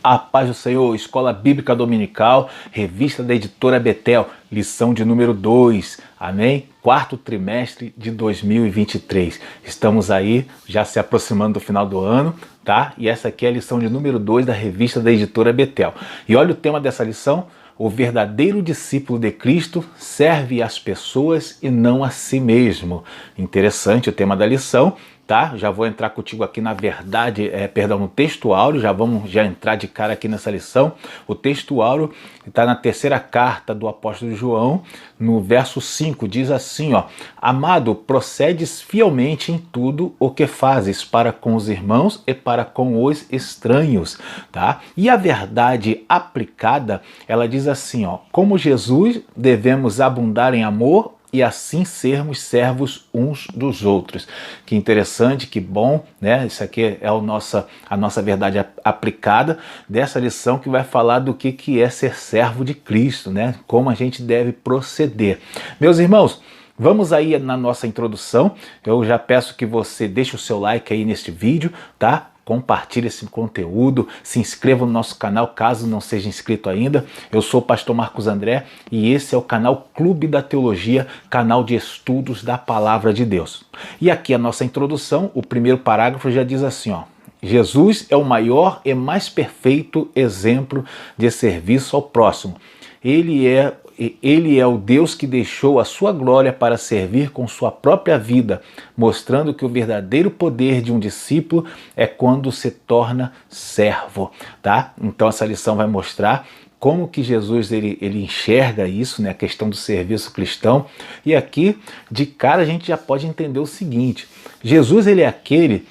A paz do Senhor, Escola Bíblica Dominical, revista da editora Betel, lição de número 2, amém? Quarto trimestre de 2023. Estamos aí já se aproximando do final do ano, tá? E essa aqui é a lição de número 2 da revista da editora Betel. E olha o tema dessa lição: o verdadeiro discípulo de Cristo serve às pessoas e não a si mesmo. Interessante o tema da lição. Tá? Já vou entrar contigo aqui na verdade, no texto áureo, vamos entrar de cara aqui nessa lição. O texto áureo está na terceira carta do apóstolo João, no verso 5, diz assim, ó: Amado, procedes fielmente em tudo o que fazes para com os irmãos e para com os estranhos, tá? E a verdade aplicada, ela diz assim, ó: como Jesus, devemos abundar em amor e assim sermos servos uns dos outros. Que interessante, que bom, né? Isso aqui é a nossa verdade aplicada dessa lição, que vai falar do que é ser servo de Cristo, né? Como a gente deve proceder. Meus irmãos, vamos aí na nossa introdução. Eu já peço que você deixe o seu like aí neste vídeo, tá? Compartilhe esse conteúdo, se inscreva no nosso canal caso não seja inscrito ainda. Eu sou o pastor Marcos André e esse é o canal Clube da Teologia, canal de estudos da Palavra de Deus. E aqui a nossa introdução, o primeiro parágrafo já diz assim, ó: Jesus é o maior e mais perfeito exemplo de serviço ao próximo. Ele é o Deus que deixou a sua glória para servir com sua própria vida, mostrando que o verdadeiro poder de um discípulo é quando se torna servo, tá? Então essa lição vai mostrar como que Jesus ele enxerga isso, né, a questão do serviço cristão. E aqui, de cara, a gente já pode entender o seguinte: Jesus ele é aquele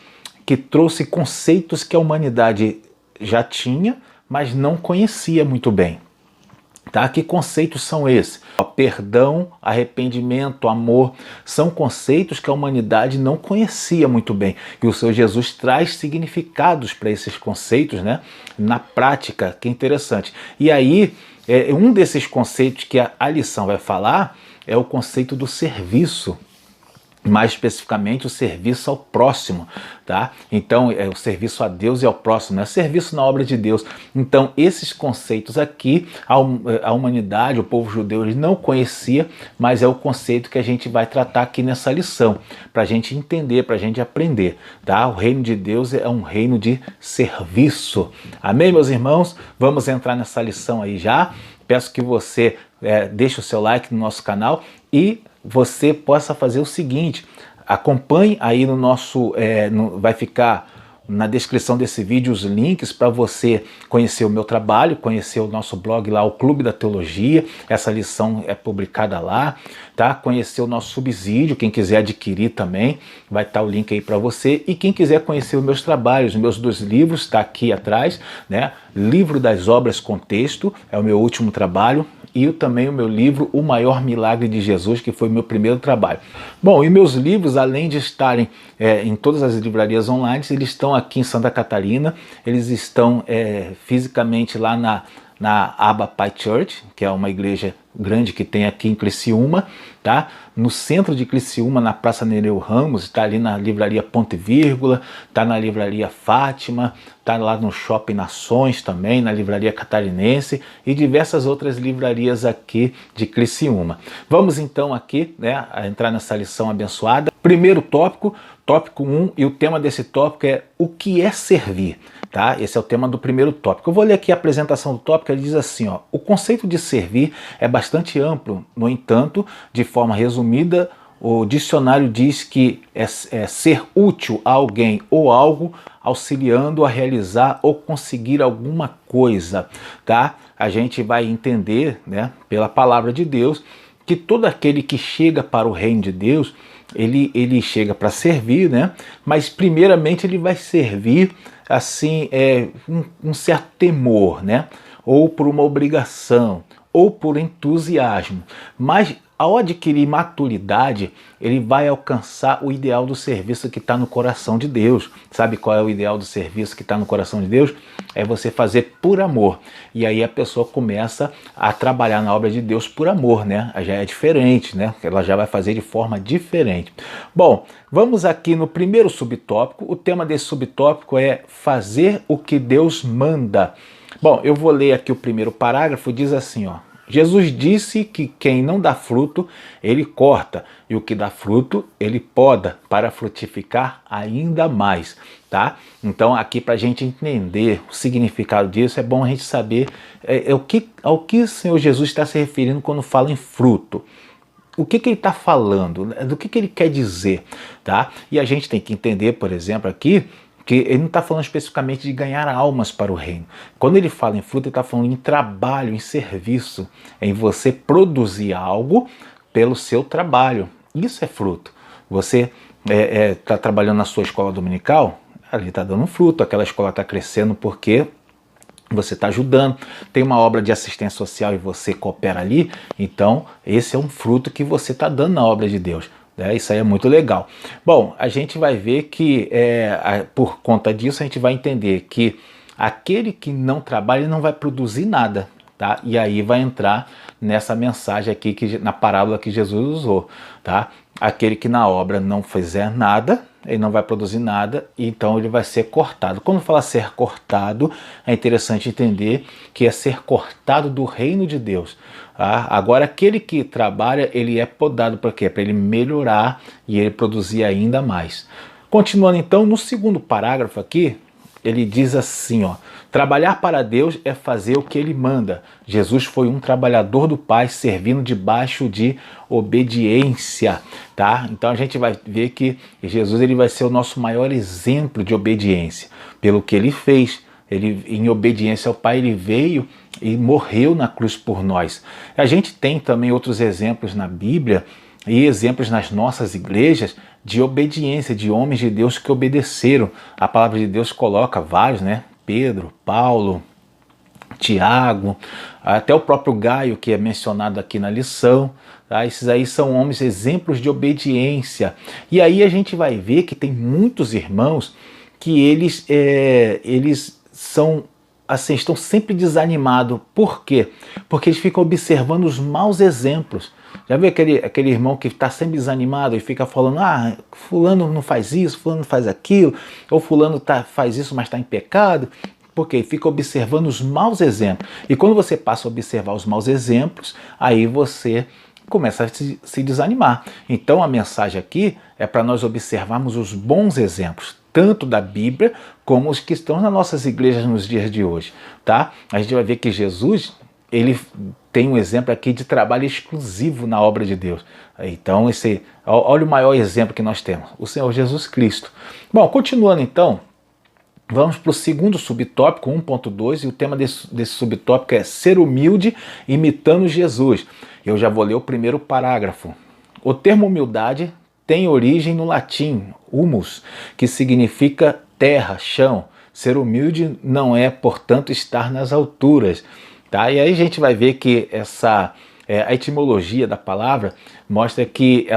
que trouxe conceitos que a humanidade já tinha, mas não conhecia muito bem. Tá? Que conceitos são esses? Perdão, arrependimento, amor, são conceitos que a humanidade não conhecia muito bem. E o Senhor Jesus traz significados para esses conceitos, né? Na prática, que interessante. E aí, um desses conceitos que a lição vai falar é o conceito do serviço. Mais especificamente o serviço ao próximo, tá? Então é o serviço a Deus e ao próximo, é serviço na obra de Deus. Então esses conceitos aqui, a humanidade, o povo judeu, eles não conhecia, mas é o conceito que a gente vai tratar aqui nessa lição, para a gente entender, para a gente aprender, tá? O reino de Deus é um reino de serviço. Amém, meus irmãos? Vamos entrar nessa lição aí já. Peço que você deixe o seu like no nosso canal e você possa fazer o seguinte: acompanhe aí no nosso, vai ficar na descrição desse vídeo os links para você conhecer o meu trabalho, conhecer o nosso blog lá, o Clube da Teologia, essa lição é publicada lá, tá? Conhecer o nosso subsídio, quem quiser adquirir também, vai estar o link aí para você. E quem quiser conhecer os meus trabalhos, os meus 2 livros, está aqui atrás, né? Livro das Obras com Texto, é o meu último trabalho, e também o meu livro O Maior Milagre de Jesus, que foi o meu primeiro trabalho. Bom, e meus livros, além de estarem em todas as livrarias online, eles estão aqui em Santa Catarina, eles estão fisicamente lá na aba Pai Church, que é uma igreja grande que tem aqui em Criciúma, tá? No centro de Criciúma, na Praça Nereu Ramos, está ali na livraria Ponto e Vírgula, está na livraria Fátima, está lá no Shopping Nações também, na livraria Catarinense e diversas outras livrarias aqui de Criciúma. Vamos então aqui, né, a entrar nessa lição abençoada. Primeiro tópico 1, e o tema desse tópico é o que é servir, tá? Esse é o tema do primeiro tópico. Eu vou ler aqui a apresentação do tópico. Ele diz assim, ó: o conceito de servir é bastante amplo, no entanto, de forma resumida, o dicionário diz que é ser útil a alguém ou algo, auxiliando a realizar ou conseguir alguma coisa, tá? A gente vai entender, né, pela palavra de Deus, que todo aquele que chega para o reino de Deus, ele chega para servir, né? Mas primeiramente ele vai servir assim, um certo temor, né? Ou por uma obrigação, ou por entusiasmo. Mas ao adquirir maturidade, ele vai alcançar o ideal do serviço que está no coração de Deus. Sabe qual é o ideal do serviço que está no coração de Deus? É você fazer por amor. E aí a pessoa começa a trabalhar na obra de Deus por amor, né? Já é diferente, né? Ela já vai fazer de forma diferente. Bom, vamos aqui no primeiro subtópico. O tema desse subtópico é fazer o que Deus manda. Bom, eu vou ler aqui o primeiro parágrafo, diz assim, ó. Jesus disse que quem não dá fruto, ele corta, e o que dá fruto, ele poda, para frutificar ainda mais, tá? Então aqui para a gente entender o significado disso, é bom a gente saber ao que o Senhor Jesus está se referindo quando fala em fruto. O que ele está falando, do que ele quer dizer, tá? E a gente tem que entender, por exemplo, aqui, que ele não está falando especificamente de ganhar almas para o reino. Quando ele fala em fruto, ele está falando em trabalho, em serviço, em você produzir algo pelo seu trabalho. Isso é fruto. Você está trabalhando na sua escola dominical, ali está dando fruto, aquela escola está crescendo porque você está ajudando, tem uma obra de assistência social e você coopera ali, então esse é um fruto que você está dando na obra de Deus. Isso aí é muito legal. Bom, a gente vai ver que por conta disso a gente vai entender que aquele que não trabalha ele não vai produzir nada, tá? E aí vai entrar nessa mensagem aqui, na parábola que Jesus usou, tá? Aquele que na obra não fizer nada, ele não vai produzir nada, então ele vai ser cortado. Quando fala ser cortado, é interessante entender que é ser cortado do reino de Deus. Tá? Agora, aquele que trabalha, ele é podado para quê? Para ele melhorar e ele produzir ainda mais. Continuando então, no segundo parágrafo aqui, ele diz assim, ó, trabalhar para Deus é fazer o que ele manda. Jesus foi um trabalhador do Pai, servindo debaixo de obediência, tá? Então a gente vai ver que Jesus ele vai ser o nosso maior exemplo de obediência, pelo que ele fez. Ele, em obediência ao Pai, ele veio e morreu na cruz por nós. A gente tem também outros exemplos na Bíblia e exemplos nas nossas igrejas de obediência, de homens de Deus que obedeceram. A palavra de Deus coloca vários, né? Pedro, Paulo, Tiago, até o próprio Gaio, que é mencionado aqui na lição. Tá? Esses aí são homens exemplos de obediência. E aí a gente vai ver que tem muitos irmãos que eles são assim, estão sempre desanimados. Por quê? Porque eles ficam observando os maus exemplos. Já viu aquele irmão que está sempre desanimado e fica falando, ah, fulano não faz isso, fulano não faz aquilo, ou fulano faz isso, mas está em pecado? Porque fica observando os maus exemplos. E quando você passa a observar os maus exemplos, aí você começa a se desanimar. Então a mensagem aqui é para nós observarmos os bons exemplos, tanto da Bíblia como os que estão nas nossas igrejas nos dias de hoje. Tá? A gente vai ver que Jesus, ele tem um exemplo aqui de trabalho exclusivo na obra de Deus. Então, olha o maior exemplo que nós temos, o Senhor Jesus Cristo. Bom, continuando então, vamos para o segundo subtópico, 1.2, e o tema desse subtópico é ser humilde imitando Jesus. Eu já vou ler o primeiro parágrafo. O termo humildade tem origem no latim, humus, que significa terra, chão. Ser humilde não é, portanto, estar nas alturas. Tá? E aí a gente vai ver que a etimologia da palavra mostra que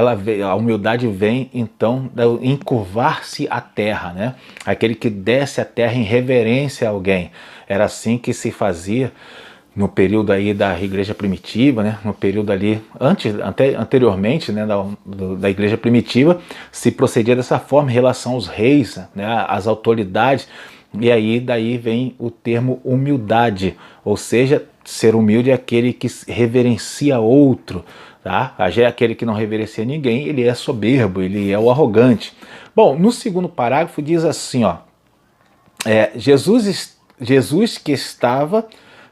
a humildade vem então em curvar-se à terra, né? Aquele que desce a terra em reverência a alguém. Era assim que se fazia no período aí da igreja primitiva, né? No período ali anteriormente, né, da igreja primitiva, se procedia dessa forma em relação aos reis, né, às autoridades. E aí daí vem o termo humildade, ou seja, ser humilde é aquele que reverencia outro, tá? Já é aquele que não reverencia ninguém, ele é soberbo, ele é o arrogante. Bom, no segundo parágrafo diz assim, ó, Jesus que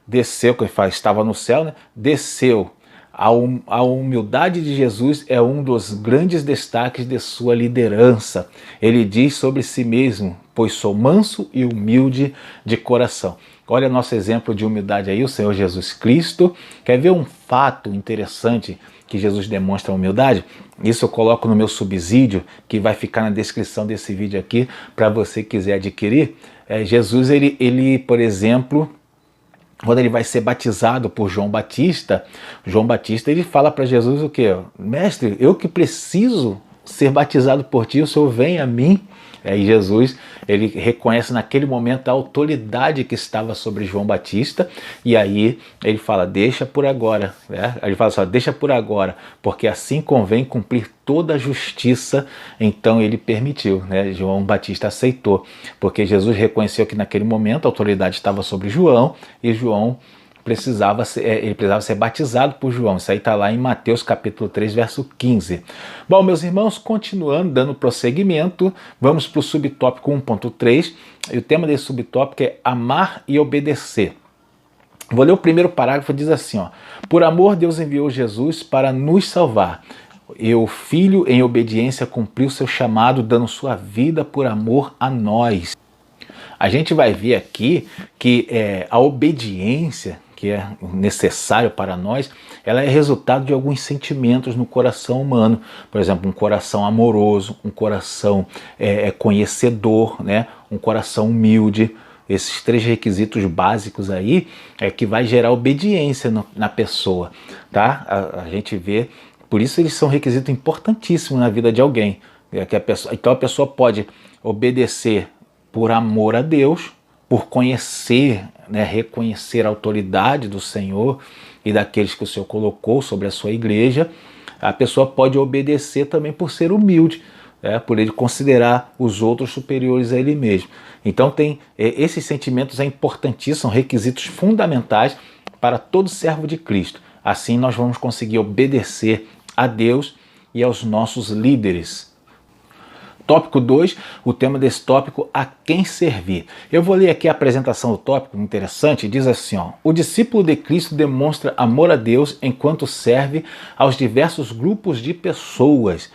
desceu, que estava no céu, né? Desceu. A humildade de Jesus é um dos grandes destaques de sua liderança. Ele diz sobre si mesmo, pois sou manso e humilde de coração. Olha nosso exemplo de humildade aí, o Senhor Jesus Cristo. Quer ver um fato interessante que Jesus demonstra humildade? Isso eu coloco no meu subsídio, que vai ficar na descrição desse vídeo aqui, para você quiser adquirir. Jesus, ele, por exemplo, quando ele vai ser batizado por João Batista ele fala para Jesus o quê? Mestre, eu que preciso ser batizado por ti, o Senhor vem a mim. Aí Jesus, ele reconhece naquele momento a autoridade que estava sobre João Batista, e aí ele fala, deixa por agora, né? Ele fala só, deixa por agora, porque assim convém cumprir toda a justiça. Então ele permitiu, né? João Batista aceitou, porque Jesus reconheceu que naquele momento a autoridade estava sobre João, e João precisava ser batizado por João. Isso aí está lá em Mateus capítulo 3, verso 15. Bom, meus irmãos, continuando, dando prosseguimento, vamos para o subtópico 1.3, e o tema desse subtópico é amar e obedecer. Vou ler o primeiro parágrafo, diz assim, ó, por amor Deus enviou Jesus para nos salvar, e o Filho em obediência cumpriu seu chamado, dando sua vida por amor a nós. A gente vai ver aqui que a obediência, que é necessário para nós, ela é resultado de alguns sentimentos no coração humano. Por exemplo, um coração amoroso, um coração conhecedor, né? Um coração humilde. Esses 3 requisitos básicos aí é que vai gerar obediência na pessoa, tá? A gente vê, por isso eles são requisitos importantíssimos na vida de alguém. Então a pessoa pode obedecer por amor a Deus, por conhecer, né, reconhecer a autoridade do Senhor e daqueles que o Senhor colocou sobre a sua igreja. A pessoa pode obedecer também por ser humilde, por ele considerar os outros superiores a ele mesmo. Então esses sentimentos importantíssimos, são requisitos fundamentais para todo servo de Cristo. Assim nós vamos conseguir obedecer a Deus e aos nossos líderes. Tópico 2, o tema desse tópico, a quem servir. Eu vou ler aqui a apresentação do tópico, interessante, diz assim, ó, o discípulo de Cristo demonstra amor a Deus enquanto serve aos diversos grupos de pessoas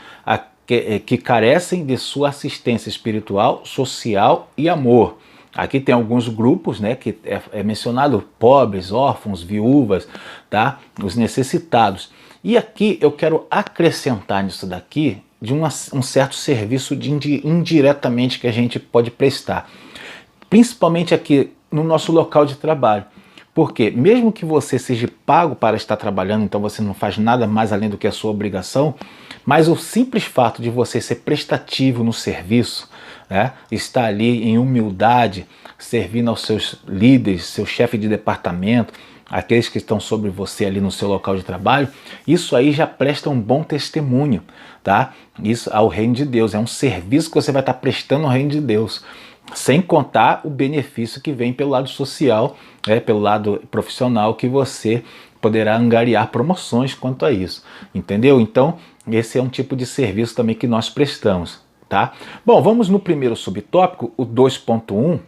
que carecem de sua assistência espiritual, social e amor. Aqui tem alguns grupos, né, que é mencionado, pobres, órfãos, viúvas, tá? Os necessitados. E aqui eu quero acrescentar nisso daqui, de um certo serviço indiretamente que a gente pode prestar. Principalmente aqui no nosso local de trabalho. Porque mesmo que você seja pago para estar trabalhando, então você não faz nada mais além do que a sua obrigação, mas o simples fato de você ser prestativo no serviço, né, estar ali em humildade, servindo aos seus líderes, seu chefe de departamento, aqueles que estão sobre você ali no seu local de trabalho, isso aí já presta um bom testemunho, tá? Isso ao reino de Deus, é um serviço que você vai estar prestando ao reino de Deus, sem contar o benefício que vem pelo lado social, pelo lado profissional, que você poderá angariar promoções quanto a isso, entendeu? Então, esse é um tipo de serviço também que nós prestamos, tá? Bom, vamos no primeiro subtópico, o 2.1.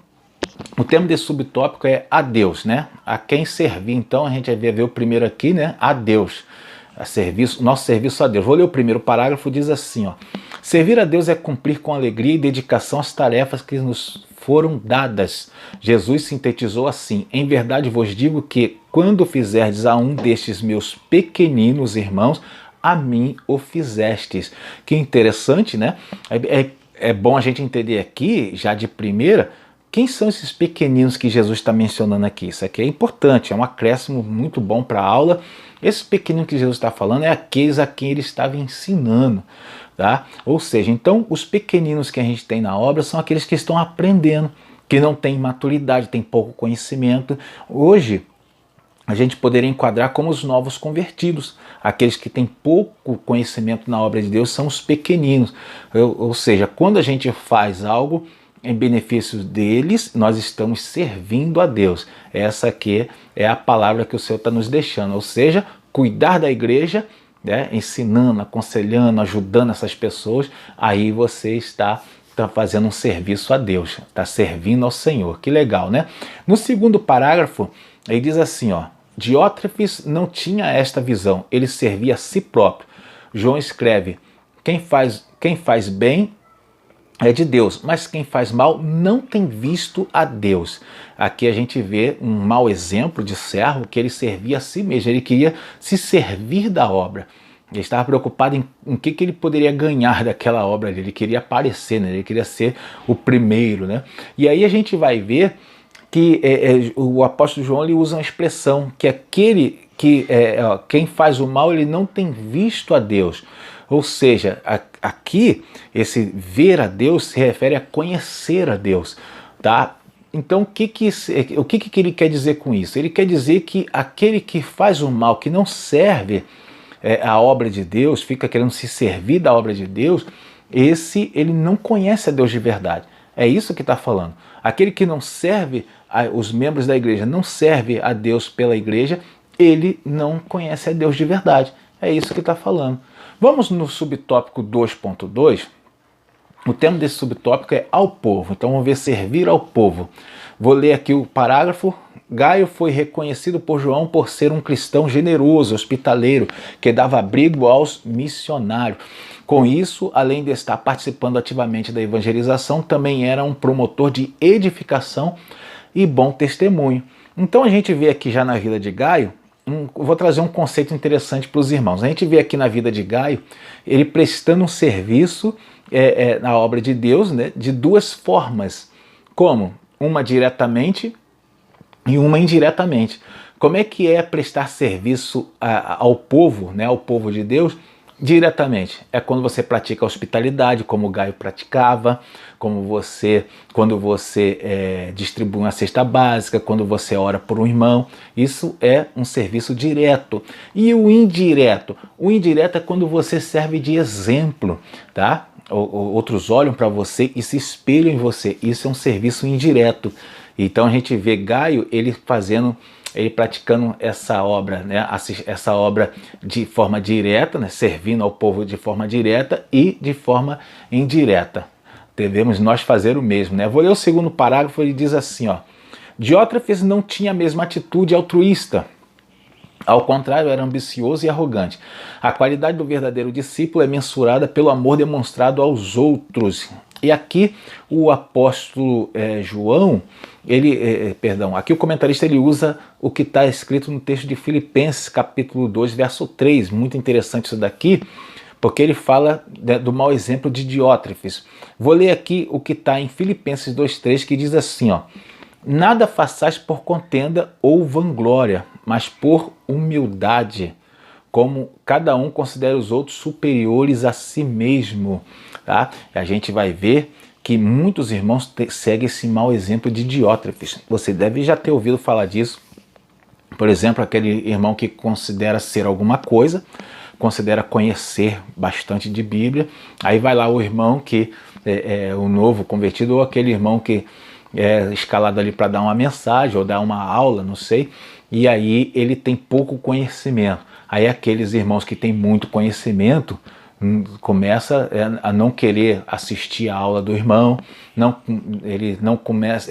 O tema desse subtópico é a Deus, né? A quem servir. Então a gente vai ver o primeiro aqui, né? A Deus. Nosso serviço a Deus. Vou ler o primeiro parágrafo, diz assim, ó. Servir a Deus é cumprir com alegria e dedicação as tarefas que nos foram dadas. Jesus sintetizou assim: em verdade vos digo que quando fizerdes a um destes meus pequeninos irmãos, a mim o fizestes. Que interessante, né? É bom a gente entender aqui, já de primeira, quem são esses pequeninos que Jesus está mencionando aqui? Isso aqui é importante, é um acréscimo muito bom para a aula. Esse pequenino que Jesus está falando é aqueles a quem ele estava ensinando, tá? Ou seja, então os pequeninos que a gente tem na obra são aqueles que estão aprendendo, que não têm maturidade, têm pouco conhecimento. Hoje a gente poderia enquadrar como os novos convertidos. Aqueles que têm pouco conhecimento na obra de Deus são os pequeninos. Ou seja, quando a gente faz algo em benefício deles, nós estamos servindo a Deus. Essa aqui é a palavra que o Senhor está nos deixando, ou seja, cuidar da igreja, né, ensinando, aconselhando, ajudando essas pessoas, aí você está fazendo um serviço a Deus, está servindo ao Senhor. Que legal, né? No segundo parágrafo, ele diz assim, ó, Diótrefes não tinha esta visão, ele servia a si próprio. João escreve, quem faz bem é de Deus, mas quem faz mal não tem visto a Deus. Aqui a gente vê um mau exemplo de servo que ele servia a si mesmo, ele queria se servir da obra. Ele estava preocupado em que ele poderia ganhar daquela obra, ele queria aparecer, né? Ele queria ser o primeiro, né? E aí a gente vai ver que o apóstolo João ele usa uma expressão que quem faz o mal ele não tem visto a Deus. Ou seja, aqui, esse ver a Deus se refere a conhecer a Deus, tá? Então, o que ele quer dizer com isso? Ele quer dizer que aquele que faz o mal, que não serve a obra de Deus, fica querendo se servir da obra de Deus, ele não conhece a Deus de verdade. É isso que está falando. Aquele que não serve os membros da igreja, não serve a Deus pela igreja, ele não conhece a Deus de verdade. É isso que está falando. Vamos no subtópico 2.2. O tema desse subtópico é ao povo. Então vamos ver servir ao povo. Vou ler aqui o parágrafo. Gaio foi reconhecido por João por ser um cristão generoso, hospitaleiro, que dava abrigo aos missionários. Com isso, além de estar participando ativamente da evangelização, também era um promotor de edificação e bom testemunho. Então a gente vê aqui já na vida de Gaio, vou trazer um conceito interessante para os irmãos. A gente vê aqui na vida de Gaio, ele prestando um serviço na obra de Deus, né, de duas formas. Como? Uma diretamente e uma indiretamente. Como é que é prestar serviço ao povo, né, ao povo de Deus? Diretamente é quando você pratica a hospitalidade, como o Gaio praticava, quando você distribui uma cesta básica, quando você ora por um irmão. Isso é um serviço direto. E o indireto? O indireto é quando você serve de exemplo, tá? Outros olham para você e se espelham em você. Isso é um serviço indireto. Então a gente vê Gaio, ele praticando essa obra, né? Essa obra de forma direta, né? Servindo ao povo de forma direta e de forma indireta. Devemos nós fazer o mesmo, né? Vou ler o segundo parágrafo, ele diz assim, ó: Diótrefes não tinha a mesma atitude altruísta. Ao contrário, era ambicioso e arrogante. A qualidade do verdadeiro discípulo é mensurada pelo amor demonstrado aos outros. E aqui o apóstolo João, aqui o comentarista ele usa o que está escrito no texto de Filipenses, capítulo 2, verso 3. Muito interessante isso daqui, porque ele fala do mau exemplo de Diótrefes. Vou ler aqui o que está em Filipenses 2,3, que diz assim, ó: Nada façais por contenda ou vanglória, mas por humildade, como cada um considera os outros superiores a si mesmo. Tá? A gente vai ver que muitos irmãos seguem esse mau exemplo de Diótrefes. Você deve já ter ouvido falar disso. Por exemplo, aquele irmão que considera ser alguma coisa, considera conhecer bastante de Bíblia. Aí vai lá o irmão que é o novo convertido, ou aquele irmão que é escalado ali para dar uma mensagem ou dar uma aula, não sei, e aí ele tem pouco conhecimento. Aí aqueles irmãos que têm muito conhecimento começa a não querer assistir a aula do irmão, ele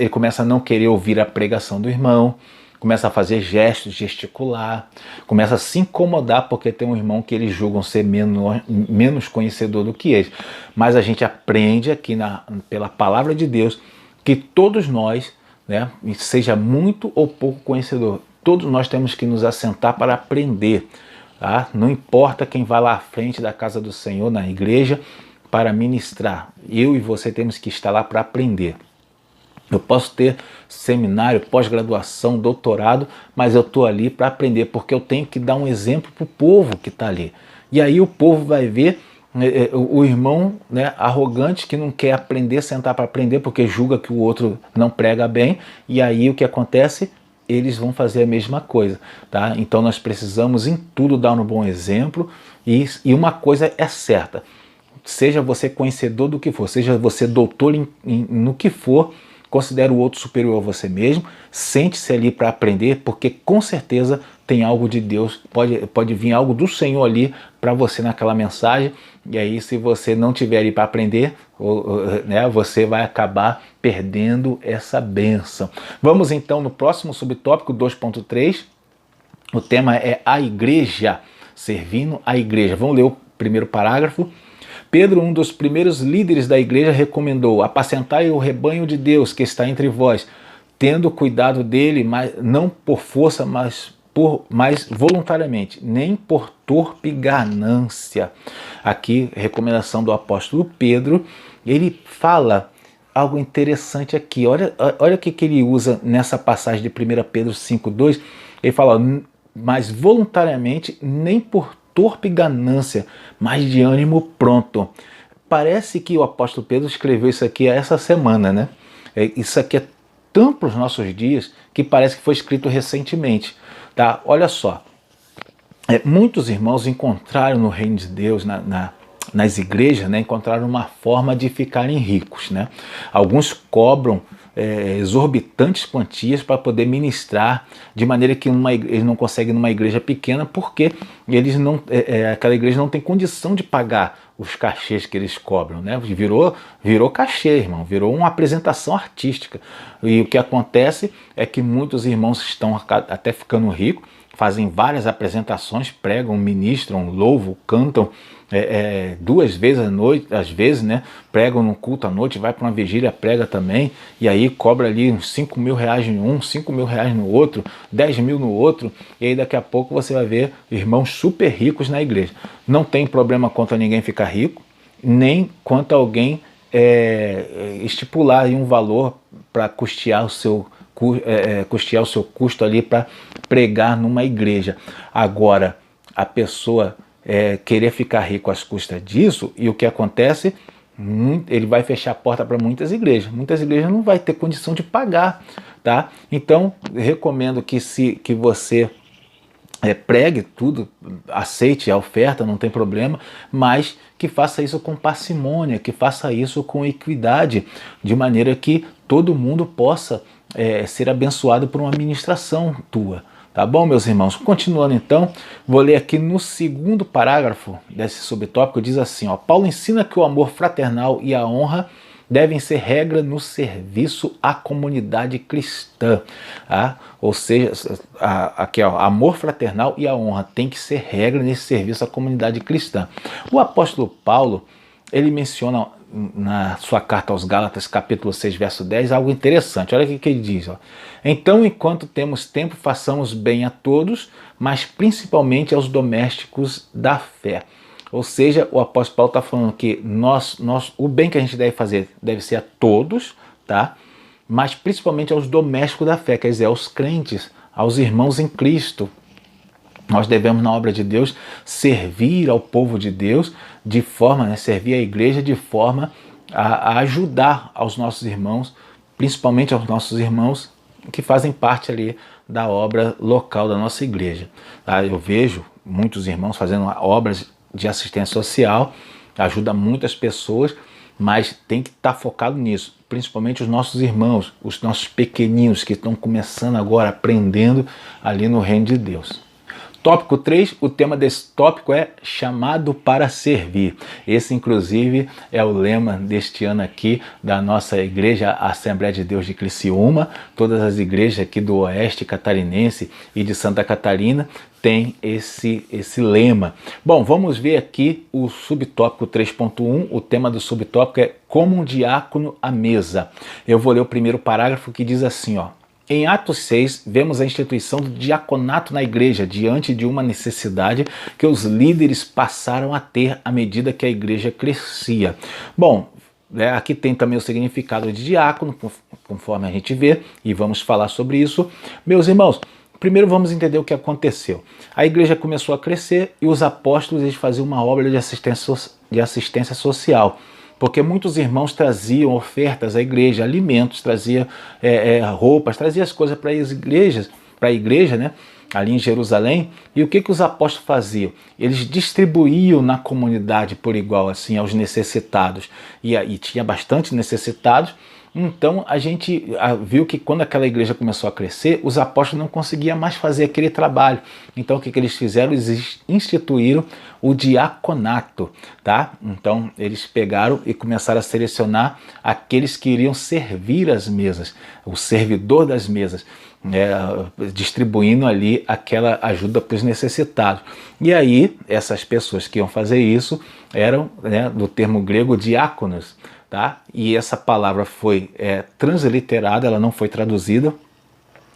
começa a não querer ouvir a pregação do irmão, começa a fazer gestos, gesticular, começa a se incomodar porque tem um irmão que eles julgam ser menos conhecedor do que eles. Mas a gente aprende aqui pela palavra de Deus que todos nós, né, seja muito ou pouco conhecedor, todos nós temos que nos assentar para aprender. Tá? Não importa quem vai lá à frente da casa do Senhor, na igreja, para ministrar. Eu e você temos que estar lá para aprender. Eu posso ter seminário, pós-graduação, doutorado, mas eu estou ali para aprender, porque eu tenho que dar um exemplo para o povo que está ali. E aí o povo vai ver o irmão, né, arrogante, que não quer aprender, sentar para aprender, porque julga que o outro não prega bem, e aí o que acontece? Eles vão fazer a mesma coisa, tá? Então nós precisamos em tudo dar um bom exemplo, e uma coisa é certa: seja você conhecedor do que for, seja você doutor no que for, considere o outro superior a você mesmo, sente-se ali para aprender, porque com certeza tem algo de Deus, pode vir algo do Senhor ali para você naquela mensagem, e aí se você não tiver ali para aprender, né, você vai acabar perdendo essa bênção. Vamos então no próximo subtópico 2.3, o tema é a igreja, servindo a igreja. Vamos ler o primeiro parágrafo. Pedro, um dos primeiros líderes da igreja, recomendou: apacentai o rebanho de Deus que está entre vós, tendo cuidado dele, mas não por força, mas voluntariamente, nem por torpe ganância. Aqui, recomendação do apóstolo Pedro, ele fala algo interessante aqui. Olha o que ele usa nessa passagem de 1 Pedro 5,2. Ele fala: mas voluntariamente, nem por torpe ganância, mas de ânimo pronto. parece que o apóstolo Pedro escreveu isso aqui essa semana, né? Isso aqui é tão para os nossos dias que parece que foi escrito recentemente, tá? Olha só, muitos irmãos encontraram no reino de Deus, nas igrejas, né, encontraram uma forma de ficarem ricos, né? Alguns cobram exorbitantes quantias para poder ministrar, de maneira que eles não conseguem numa igreja pequena, porque eles não, aquela igreja não tem condição de pagar os cachês que eles cobram, né? Virou cachê, irmão, virou uma apresentação artística. E o que acontece é que muitos irmãos estão até ficando ricos, fazem várias apresentações, pregam, ministram, louvam, cantam 2 vezes à noite, às vezes, né? Pregam no culto à noite, vai para uma vigília, prega também, e aí cobra ali uns 5 mil reais em um, 5 mil reais no outro, 10 mil no outro, e aí daqui a pouco você vai ver irmãos super ricos na igreja. Não tem problema quanto a ninguém ficar rico, nem quanto a alguém estipular aí um valor para custear o seu custo ali para pregar numa igreja. Agora, a pessoa querer ficar rico às custas disso, e o que acontece? Ele vai fechar a porta para muitas igrejas. Muitas igrejas não vai ter condição de pagar, tá? Então, recomendo que você pregue tudo, aceite a oferta, não tem problema, mas que faça isso com parcimônia, que faça isso com equidade, de maneira que todo mundo possa ser abençoado por uma ministração tua. Tá bom, meus irmãos? Continuando então, vou ler aqui no segundo parágrafo desse subtópico, diz assim, ó, Paulo ensina que o amor fraternal e a honra devem ser regra no serviço à comunidade cristã. Tá? Ou seja, aqui ó, amor fraternal e a honra tem que ser regra nesse serviço à comunidade cristã. O apóstolo Paulo, ele menciona na sua carta aos Gálatas, capítulo 6, verso 10, algo interessante. Olha o que ele diz. Ó. Então, enquanto temos tempo, façamos bem a todos, mas principalmente aos domésticos da fé. Ou seja, o apóstolo Paulo está falando que o bem que a gente deve fazer deve ser a todos, tá? Mas principalmente aos domésticos da fé, quer dizer, aos crentes, aos irmãos em Cristo. Nós devemos, na obra de Deus, servir ao povo de Deus, de forma, né, servir a igreja de forma a ajudar aos nossos irmãos, principalmente aos nossos irmãos que fazem parte ali da obra local da nossa igreja. Tá? Eu vejo muitos irmãos fazendo obras de assistência social, ajuda muitas pessoas, mas tem que estar focado nisso, principalmente os nossos irmãos, os nossos pequeninos que estão começando agora, aprendendo ali no reino de Deus. Tópico 3, o tema desse tópico é chamado para servir. Esse, inclusive, é o lema deste ano aqui da nossa igreja Assembleia de Deus de Criciúma. Todas as igrejas aqui do Oeste Catarinense e de Santa Catarina têm esse lema. Bom, vamos ver aqui o subtópico 3.1. O tema do subtópico é como um diácono à mesa. Eu vou ler o primeiro parágrafo que diz assim, ó. Em Atos 6, vemos a instituição do diaconato na igreja diante de uma necessidade que os líderes passaram a ter à medida que a igreja crescia. Bom, aqui tem também o significado de diácono, conforme a gente vê, e vamos falar sobre isso. Meus irmãos, primeiro vamos entender o que aconteceu. A igreja começou a crescer e os apóstolos eles faziam uma obra de assistência social. Porque muitos irmãos traziam ofertas à igreja, alimentos, traziam roupas, traziam as coisas para a igreja, né, ali em Jerusalém. E o que os apóstolos faziam? Eles distribuíam na comunidade por igual, assim, aos necessitados. E tinha bastante necessitados. Então a gente viu que quando aquela igreja começou a crescer, os apóstolos não conseguiam mais fazer aquele trabalho. Então o que eles fizeram? Eles instituíram o diaconato, tá? Então eles pegaram e começaram a selecionar aqueles que iriam servir as mesas, o servidor das mesas, distribuindo ali aquela ajuda para os necessitados. E aí essas pessoas que iam fazer isso eram, do termo grego, diáconos. Tá? E essa palavra foi transliterada, ela não foi traduzida,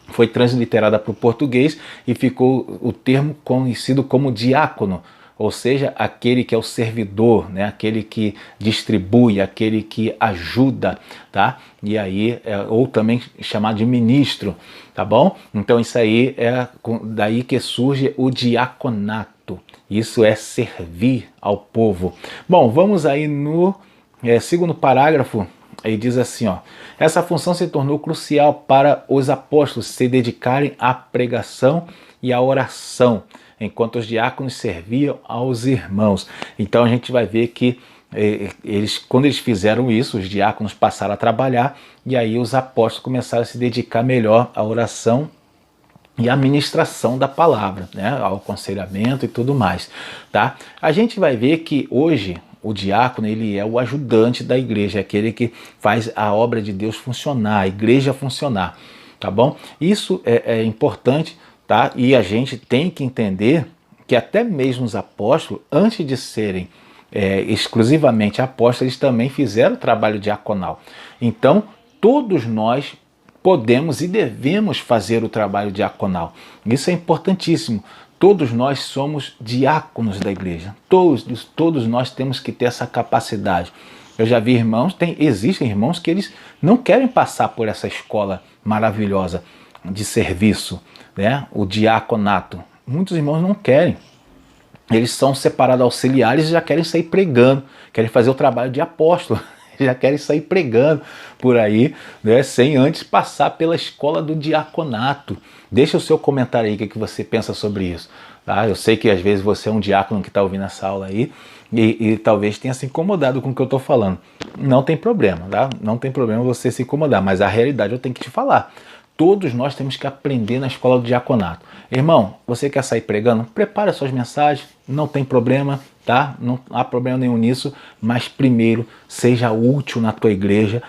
foi transliterada para o português e ficou o termo conhecido como diácono, ou seja, aquele que é o servidor, né? Aquele que distribui, aquele que ajuda, tá? E aí, ou também chamado de ministro, tá bom? Então isso aí é daí que surge o diaconato. diaconato. Isso é servir ao povo. Bom, vamos aí no segundo parágrafo. Ele diz assim, ó: essa função se tornou crucial para os apóstolos se dedicarem à pregação e à oração, enquanto os diáconos serviam aos irmãos. Então a gente vai ver que quando eles fizeram isso, os diáconos passaram a trabalhar, e aí os apóstolos começaram a se dedicar melhor à oração e à ministração da palavra, né, ao aconselhamento e tudo mais, tá? A gente vai ver que hoje o diácono, ele é o ajudante da igreja, é aquele que faz a obra de Deus funcionar, a igreja funcionar, tá bom? Isso é importante, tá? E a gente tem que entender que até mesmo os apóstolos, antes de serem exclusivamente apóstolos, eles também fizeram o trabalho diaconal. Então, todos nós podemos e devemos fazer o trabalho diaconal. Isso é importantíssimo. Todos nós somos diáconos da igreja. Todos nós temos que ter essa capacidade. Eu já vi irmãos, existem irmãos que eles não querem passar por essa escola maravilhosa de serviço, né? O diaconato. Muitos irmãos não querem. Eles são separados auxiliares e já querem sair pregando, querem fazer o trabalho de apóstolo, já querem sair pregando por aí, né, sem antes passar pela escola do diaconato. Deixa o seu comentário aí, o que você pensa sobre isso. Tá? Eu sei que às vezes você é um diácono que está ouvindo essa aula aí e talvez tenha se incomodado com o que eu estou falando. Não tem problema, tá? Não tem problema você se incomodar, mas a realidade eu tenho que te falar. Todos nós temos que aprender na escola do diaconato. Irmão, você quer sair pregando? Prepare as suas mensagens, não tem problema, tá? Não há problema nenhum nisso, mas primeiro seja útil na tua igreja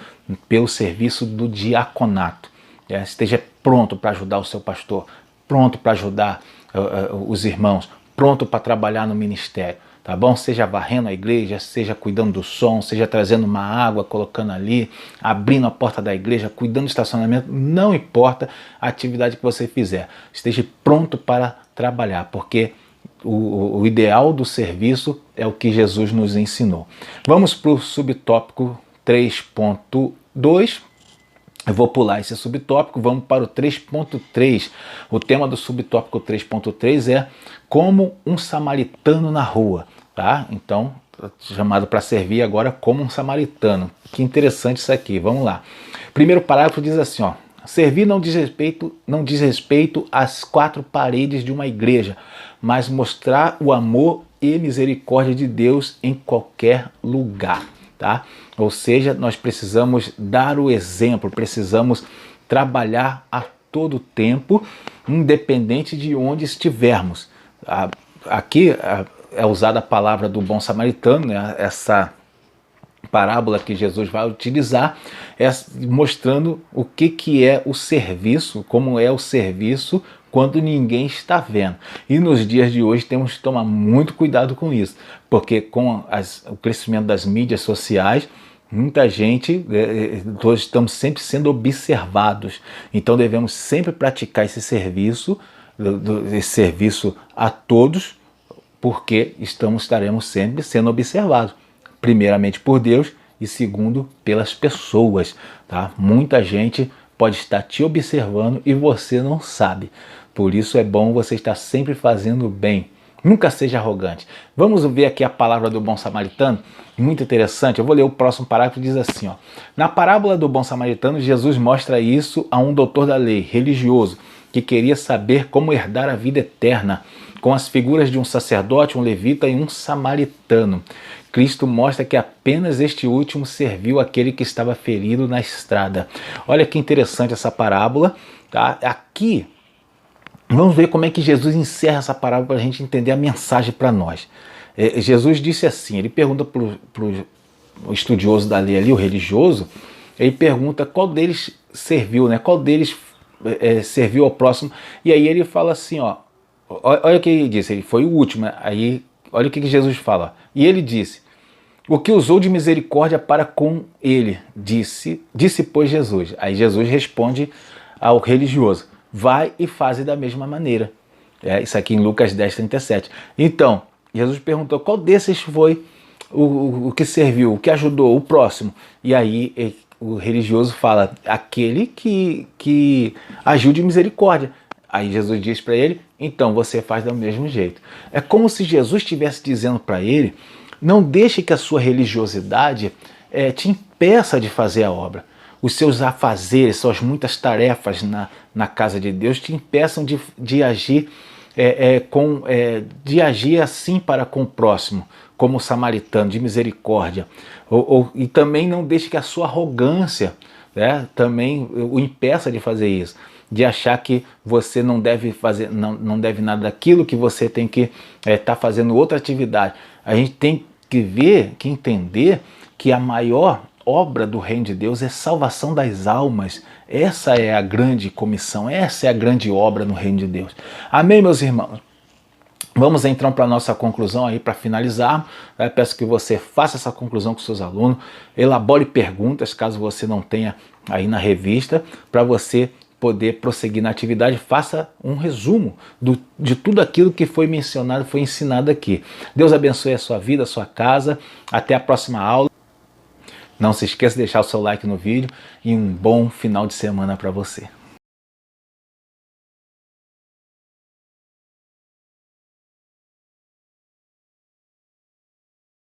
pelo serviço do diaconato. Esteja pronto para ajudar o seu pastor, pronto para ajudar os irmãos, pronto para trabalhar no ministério. Tá bom? Seja varrendo a igreja, seja cuidando do som, seja trazendo uma água, colocando ali, abrindo a porta da igreja, cuidando do estacionamento, não importa a atividade que você fizer. Esteja pronto para trabalhar, porque o ideal do serviço é o que Jesus nos ensinou. Vamos para o subtópico 3.2. Eu vou pular esse subtópico, vamos para o 3.3. O tema do subtópico 3.3 é como um samaritano na rua. Tá? Então, chamado para servir agora como um samaritano. Que interessante isso aqui, vamos lá. Primeiro parágrafo diz assim, ó: servir não diz respeito às quatro paredes de uma igreja, mas mostrar o amor e misericórdia de Deus em qualquer lugar. Tá? Ou seja, nós precisamos dar o exemplo, precisamos trabalhar a todo tempo, independente de onde estivermos. Aqui é usada a palavra do bom samaritano, né? Essa parábola que Jesus vai utilizar é mostrando o que é o serviço, como é o serviço quando ninguém está vendo. E nos dias de hoje temos que tomar muito cuidado com isso, porque com o crescimento das mídias sociais, muita gente, nós estamos sempre sendo observados. Então devemos sempre praticar esse serviço a todos, porque estaremos sempre sendo observados, primeiramente por Deus e segundo pelas pessoas, tá? Muita gente pode estar te observando e você não sabe. Por isso é bom você estar sempre fazendo bem. Nunca seja arrogante. Vamos ver aqui a palavra do bom samaritano, muito interessante. Eu vou ler o próximo parágrafo, diz assim, ó: na parábola do bom samaritano, Jesus mostra isso a um doutor da lei, religioso, que queria saber como herdar a vida eterna, com as figuras de um sacerdote, um levita e um samaritano. Cristo mostra que apenas este último serviu aquele que estava ferido na estrada. Olha que interessante essa parábola, tá? Aqui, vamos ver como é que Jesus encerra essa parábola para a gente entender a mensagem para nós. Jesus disse assim, ele pergunta para o estudioso da lei ali, o religioso, ele pergunta qual deles serviu, né? Qual deles serviu ao próximo, e aí ele fala assim, ó, olha o que ele disse, ele foi o último, aí olha o que Jesus fala, e ele disse, o que usou de misericórdia para com ele, disse pois Jesus. Aí Jesus responde ao religioso, vai e faze da mesma maneira. Isso aqui em Lucas 10:37. Então, Jesus perguntou qual desses foi o que serviu, o que ajudou, o próximo. E aí o religioso fala, aquele que agiu de misericórdia. Aí Jesus diz para ele, então você faz do mesmo jeito. É como se Jesus estivesse dizendo para ele, não deixe que a sua religiosidade te impeça de fazer a obra. Os seus afazeres, suas muitas tarefas na casa de Deus te impeçam de agir de agir assim para com o próximo, como o samaritano, de misericórdia. E também não deixe que a sua arrogância também o impeça de fazer isso, de achar que você não deve fazer, não deve nada daquilo, que você tem que estar fazendo outra atividade. A gente tem que ver, que entender que a maior obra do reino de Deus é salvação das almas. Essa é a grande comissão, essa é a grande obra no reino de Deus. Amém, meus irmãos? Vamos então para a nossa conclusão aí, para finalizar. Peço que você faça essa conclusão com seus alunos, elabore perguntas, caso você não tenha aí na revista, para você poder prosseguir na atividade. Faça um resumo de tudo aquilo que foi mencionado, foi ensinado aqui. Deus abençoe a sua vida, a sua casa. Até a próxima aula. Não se esqueça de deixar o seu like no vídeo e um bom final de semana para você.